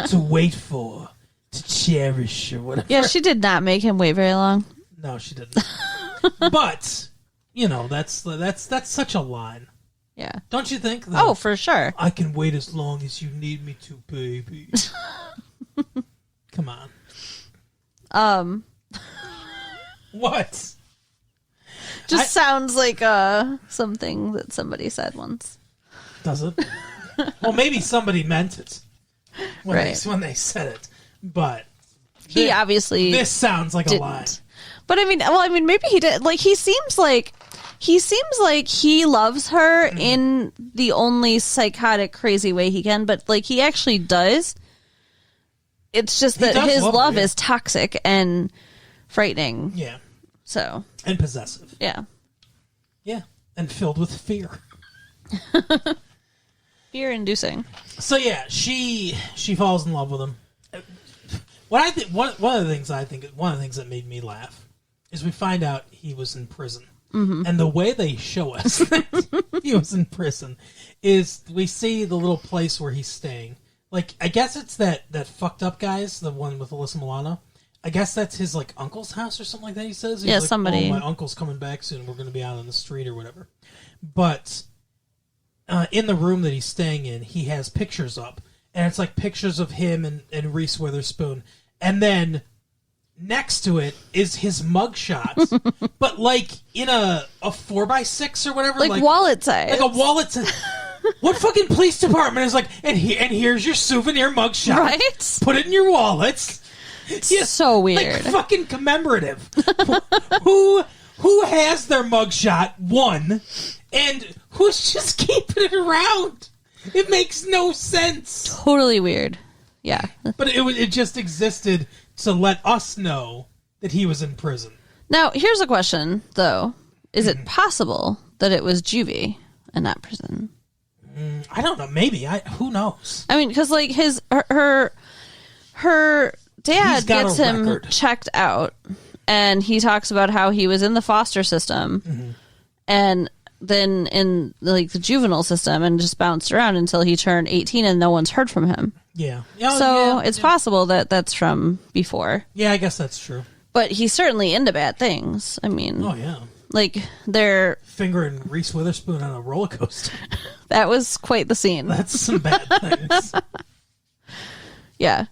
to wait for, to cherish, or whatever. Yeah, she did not make him wait very long. No, she didn't. But, you know, that's such a line. Yeah. Don't you think? Oh, for sure. I can wait as long as you need me to, baby. Come on. What? Just sounds like something that somebody said once. Does it? Well, maybe somebody meant it when they said it, but he obviously this sounds like didn't. A lie. But I mean, maybe he did. Like, he seems like he loves her in the only psychotic, crazy way he can. But like, he actually does. It's just that his love is toxic and frightening. Yeah. So. And possessive. Yeah. Yeah. And filled with fear. Fear-inducing. So yeah, she falls in love with him. What I think one of the things that made me laugh is we find out he was in prison. Mm-hmm. And the way they show us that he was in prison is we see the little place where he's staying. Like, I guess it's that fucked up guy's, the one with Alyssa Milano. I guess that's his, like, uncle's house or something like that, he says. He's like, somebody. Oh, my uncle's coming back soon. We're going to be out on the street or whatever. But in the room that he's staying in, he has pictures up. And it's, like, pictures of him and Reese Witherspoon. And then next to it is his mugshot. But, like, in a 4x6 or whatever. Like wallet size. Like a wallet size. What fucking police department is like, and here's your souvenir mugshot. Right? Put it in your wallet. It's so weird. Like fucking commemorative. Who has their mugshot? One. And who's just keeping it around? It makes no sense. Totally weird. Yeah. But it just existed to let us know that he was in prison. Now, here's a question, though. Is it possible that it was juvie and not prison? I don't know. Maybe. Who knows? I mean, because like her dad gets him checked out, and he talks about how he was in the foster system, and then in like the juvenile system, and just bounced around until he turned 18, and no one's heard from him. Yeah. So it's possible that that's from before. Yeah, I guess that's true. But he's certainly into bad things. I mean, oh yeah. Like they're fingering Reese Witherspoon on a roller coaster. That was quite the scene. That's some bad things. Yeah.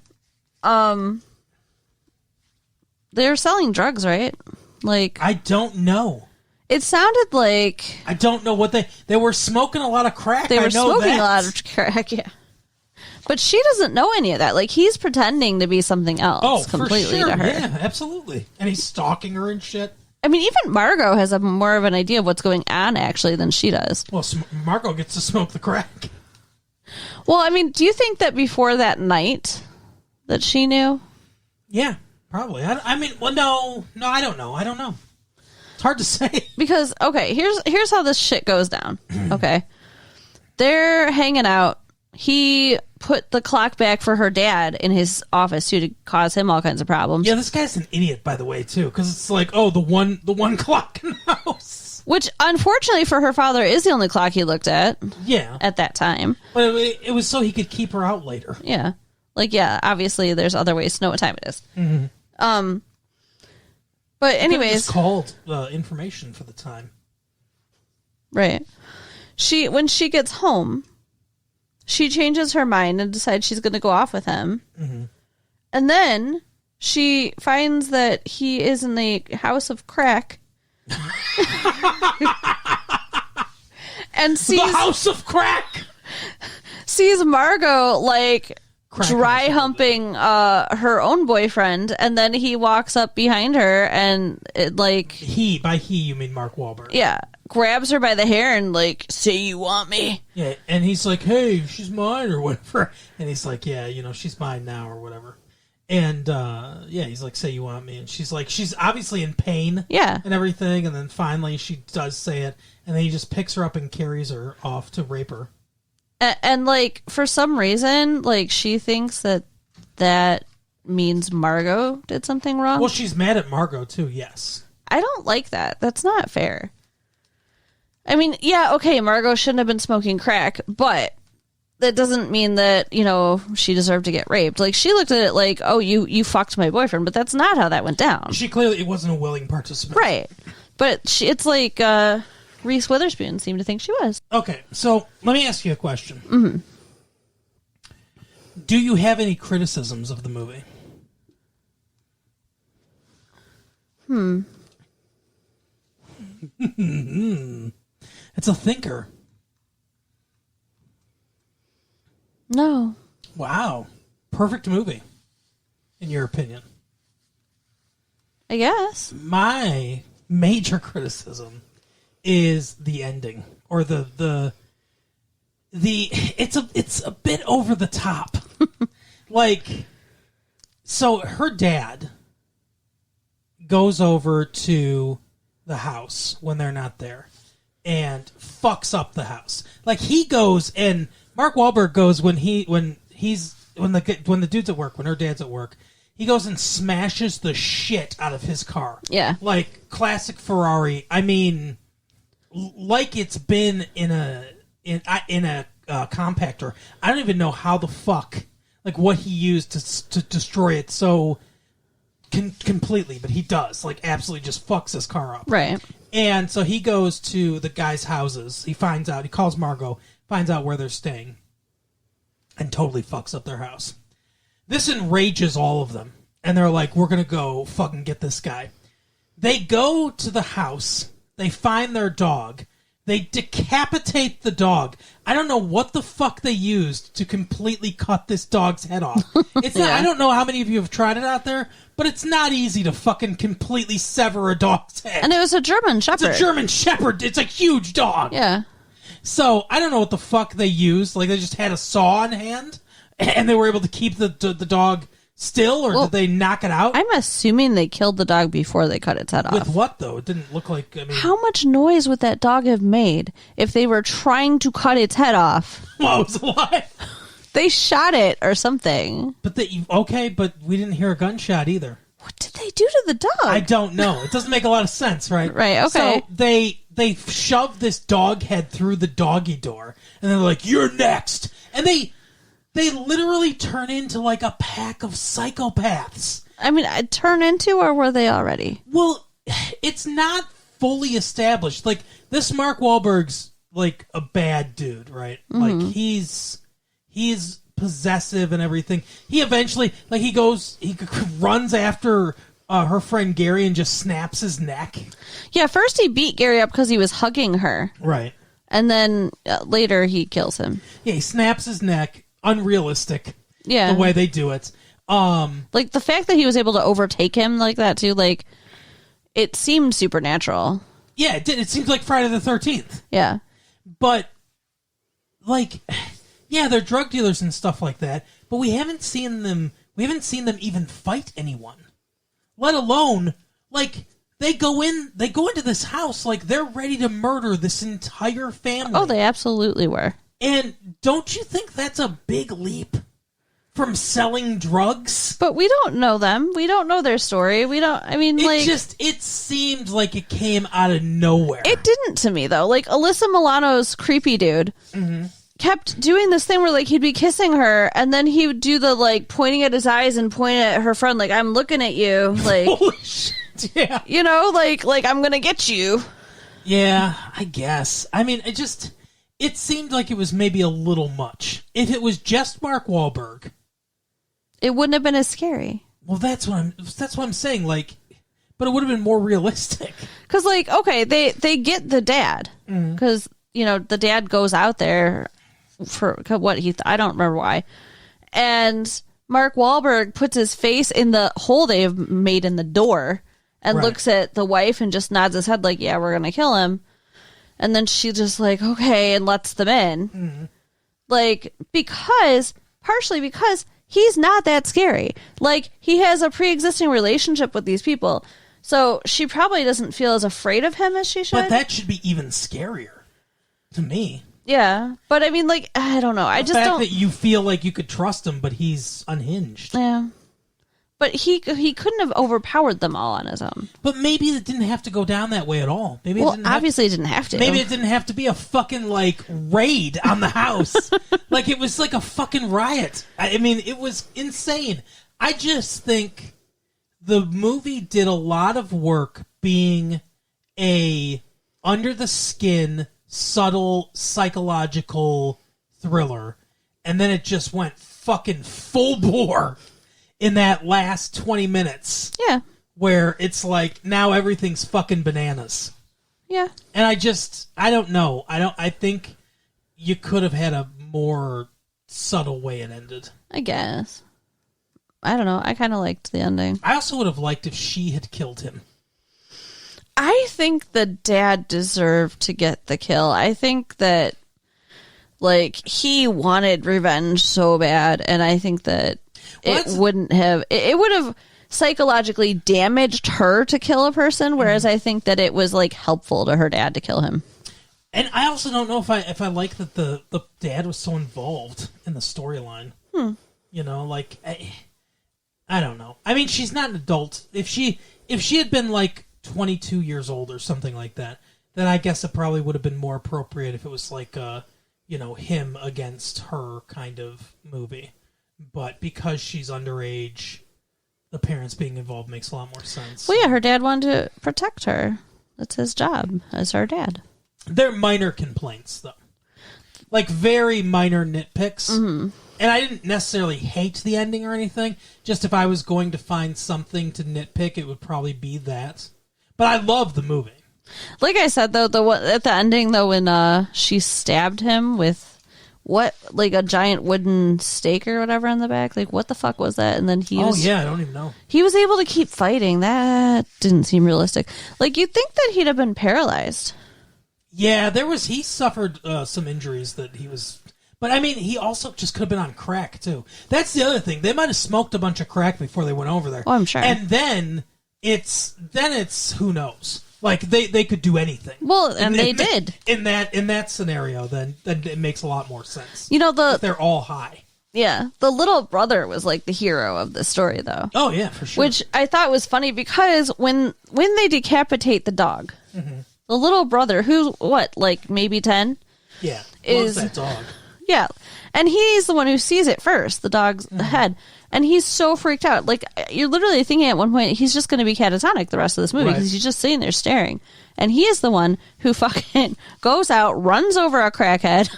They're selling drugs, right? Like I don't know. It sounded like I don't know what they were smoking a lot of crack. They were smoking a lot of crack, yeah. But she doesn't know any of that. Like he's pretending to be something else completely for sure. to her. Yeah, absolutely. And he's stalking her and shit. I mean, even Margot has more of an idea of what's going on, actually, than she does. Well, Margot gets to smoke the crack. Well, I mean, do you think that before that night that she knew? Yeah, probably. I mean, well, no, I don't know. It's hard to say. Because, okay, here's how this shit goes down. Okay. They're hanging out. He put the clock back for her dad in his office to cause him all kinds of problems. Yeah, this guy's an idiot, by the way, too, because it's like, oh, the one clock in the house. Which, unfortunately for her father, is the only clock he looked at. Yeah. At that time. But it was so he could keep her out later. Yeah. Like, yeah, obviously there's other ways to know what time it is. Mm-hmm. But anyways. It's called information for the time. Right. When she gets home, she changes her mind and decides she's going to go off with him. Mm-hmm. And then she finds that he is in the house of crack and The House of Crack. Sees Margot like Crack dry humping her own boyfriend, and then he walks up behind her and it like By he you mean Mark Wahlberg. yeah, grabs her by the hair and like, say you want me. Yeah, and he's like, hey, she's mine or whatever. And he's like, yeah, she's mine now or whatever. And he's like, say you want me. And she's like, she's obviously in pain. Yeah. And everything. And then finally she does say it. And then he just picks her up and carries her off to rape her. And like, for some reason, like, she thinks that means Margot did something wrong. Well, she's mad at Margot, too, yes. I don't like that. That's not fair. I mean, yeah, okay, Margot shouldn't have been smoking crack, but that doesn't mean that, she deserved to get raped. Like, she looked at it like, oh, you fucked my boyfriend, but that's not how that went down. She clearly wasn't a willing participant. Right. But it's like, Reese Witherspoon seemed to think she was. Okay, so let me ask you a question. Mm-hmm. Do you have any criticisms of the movie? It's a thinker. No. Wow. Perfect movie, in your opinion. I guess. My major criticism is the ending, or the it's a bit over the top. Like, so her dad goes over to the house when they're not there and fucks up the house. Like, he goes, and Mark Wahlberg goes when the dude's at work, when her dad's at work, he goes and smashes the shit out of his car. Yeah. Like, classic Ferrari. I mean, like it's been in a compactor. I don't even know how the fuck, like, what he used to destroy it so completely, but he does. Like, absolutely just fucks his car up. Right. And so he goes to the guys' houses. He calls Margot, finds out where they're staying, and totally fucks up their house. This enrages all of them. And they're like, we're going to go fucking get this guy. They go to the house. They find their dog. They decapitate the dog. I don't know what the fuck they used to completely cut this dog's head off. It's not, I don't know how many of you have tried it out there, but it's not easy to fucking completely sever a dog's head. And it was a German Shepherd. It's a German Shepherd. It's a huge dog. Yeah. So I don't know what the fuck they used. Like, they just had a saw in hand, and they were able to keep the dog still, or did they knock it out? I'm assuming they killed the dog before they cut its head off. With what, though? It didn't look like, I mean... How much noise would that dog have made if they were trying to cut its head off? Well, it was alive. They shot it or something. But but we didn't hear a gunshot either. What did they do to the dog? I don't know. It doesn't make a lot of sense, right? Right, okay. So they shove this dog head through the doggy door, and they're like, you're next. And they literally turn into like a pack of psychopaths. I mean, turn into, or were they already? Well, it's not fully established. Like, this Mark Wahlberg's like a bad dude, right? Mm-hmm. Like, he's possessive and everything. He eventually, like, he runs after her friend Gary and just snaps his neck. Yeah, first he beat Gary up because he was hugging her. Right. And then later he kills him. Yeah, he snaps his neck. Unrealistic. Yeah. The way they do it. Like, the fact that he was able to overtake him like that, too, like, it seemed supernatural. Yeah, it did. It seemed like Friday the 13th. Yeah. But, like, yeah, they're drug dealers and stuff like that, but we haven't seen them even fight anyone. Let alone, like, they go into this house like they're ready to murder this entire family. Oh, they absolutely were. And don't you think that's a big leap from selling drugs? But we don't know them. We don't know their story. It seemed like it came out of nowhere. It didn't to me, though. Like, Alyssa Milano's creepy dude kept doing this thing where, like, he'd be kissing her, and then he would do the, like, pointing at his eyes and point at her friend, like, I'm looking at you. Like, holy shit, yeah. You know, like I'm gonna get you. Yeah, I guess. I mean, it seemed like it was maybe a little much. If it was just Mark Wahlberg, it wouldn't have been as scary. Well, that's what I'm saying. Like, But it would have been more realistic. Because, like, okay, they get the dad. Because, the dad goes out there for what I don't remember why. And Mark Wahlberg puts his face in the hole they've made in the door and looks at the wife and just nods his head like, yeah, we're going to kill him. And then she's just like, okay, and lets them in. Like, partially because he's not that scary. Like, he has a pre-existing relationship with these people. So she probably doesn't feel as afraid of him as she should. But that should be even scarier to me. Yeah. But I mean, like, I don't know. The fact that you feel like you could trust him, but he's unhinged. Yeah. But he couldn't have overpowered them all on his own. But maybe it didn't have to go down that way at all. Maybe obviously it didn't have to. Maybe it didn't have to be a fucking, like, raid on the house. Like, it was like a fucking riot. I mean, it was insane. I just think the movie did a lot of work being a under-the-skin, subtle, psychological thriller. And then it just went fucking full bore in that last 20 minutes. Yeah. Where it's like, now everything's fucking bananas. Yeah. And I don't know. I think you could have had a more subtle way it ended. I guess. I don't know. I kind of liked the ending. I also would have liked if she had killed him. I think the dad deserved to get the kill. I think that, like, he wanted revenge so bad, and I think that it would have psychologically damaged her to kill a person, whereas I think that it was, like, helpful to her dad to kill him. And I also don't know if I like that the dad was so involved in the storyline. Like, I don't know. I mean, she's not an adult. If she had been, like, 22 years old or something like that, then I guess it probably would have been more appropriate if it was like him against her kind of movie. But because she's underage, the parents being involved makes a lot more sense. Well, yeah, her dad wanted to protect her. That's his job as her dad. They're minor complaints, though. Like, very minor nitpicks. Mm-hmm. And I didn't necessarily hate the ending or anything. Just if I was going to find something to nitpick, it would probably be that. But I love the movie. Like I said, though, at the ending, though, when she stabbed him with like a giant wooden stake or whatever in the back, like, what the fuck was that? And then I don't even know. He was able to keep fighting. That didn't seem realistic. Like, you'd think that he'd have been paralyzed. Yeah, he suffered some injuries that he was... But, I mean, he also just could have been on crack, too. That's the other thing. They might have smoked a bunch of crack before they went over there. Oh, I'm sure. And then it's who knows? Like, they could do anything. Well, and they did. In that scenario, then it makes a lot more sense. If they're all high. Yeah. The little brother was, like, the hero of the story, though. Oh, yeah, for sure. Which I thought was funny because when they decapitate the dog, the little brother, who's, maybe 10? Yeah. Is that dog. Yeah. And he's the one who sees it first, the dog's head. And he's so freaked out. Like, you're literally thinking at one point, he's just going to be catatonic the rest of this movie because he's just sitting there staring. And he is the one who fucking goes out, runs over a crackhead,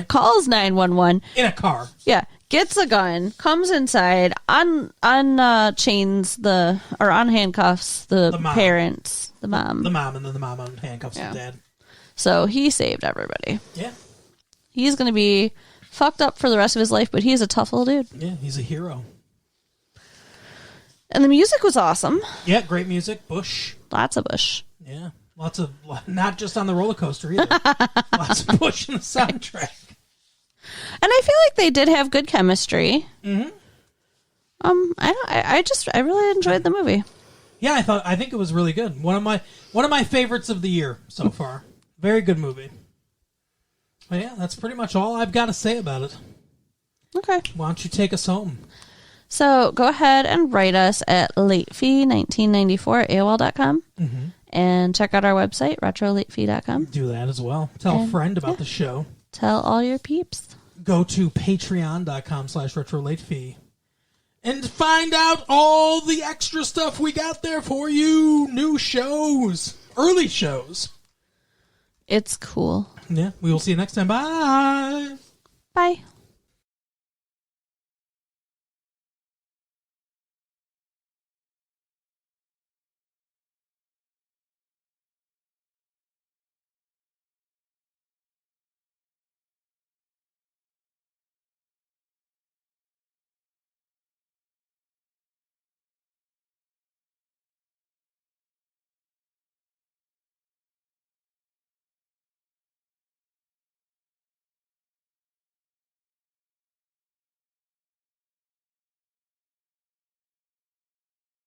calls 911. In a car. Yeah. Gets a gun, comes inside, handcuffs the parents, the mom. The mom, and then the mom handcuffs the dad. So he saved everybody. Yeah. He's going to be fucked up for the rest of his life, but he's a tough little dude. Yeah, he's a hero. And the music was awesome. Yeah, great music. Bush. Lots of Bush. Yeah. Not just on the roller coaster either. Lots of Bush in the soundtrack. And I feel like they did have good chemistry. Mm-hmm. I really enjoyed the movie. Yeah, I think it was really good. One of my favorites of the year so far. Very good movie. Well, yeah, that's pretty much all I've got to say about it. Okay. Why don't you take us home? So go ahead and write us at latefee1994 at AOL.com. Mm-hmm. And check out our website, retrolatefee.com. Do that as well. Tell a friend about the show. Tell all your peeps. Go to patreon.com/retrolatefee. And find out all the extra stuff we got there for you. New shows. Early shows. It's cool. Yeah, we will see you next time. Bye. Bye.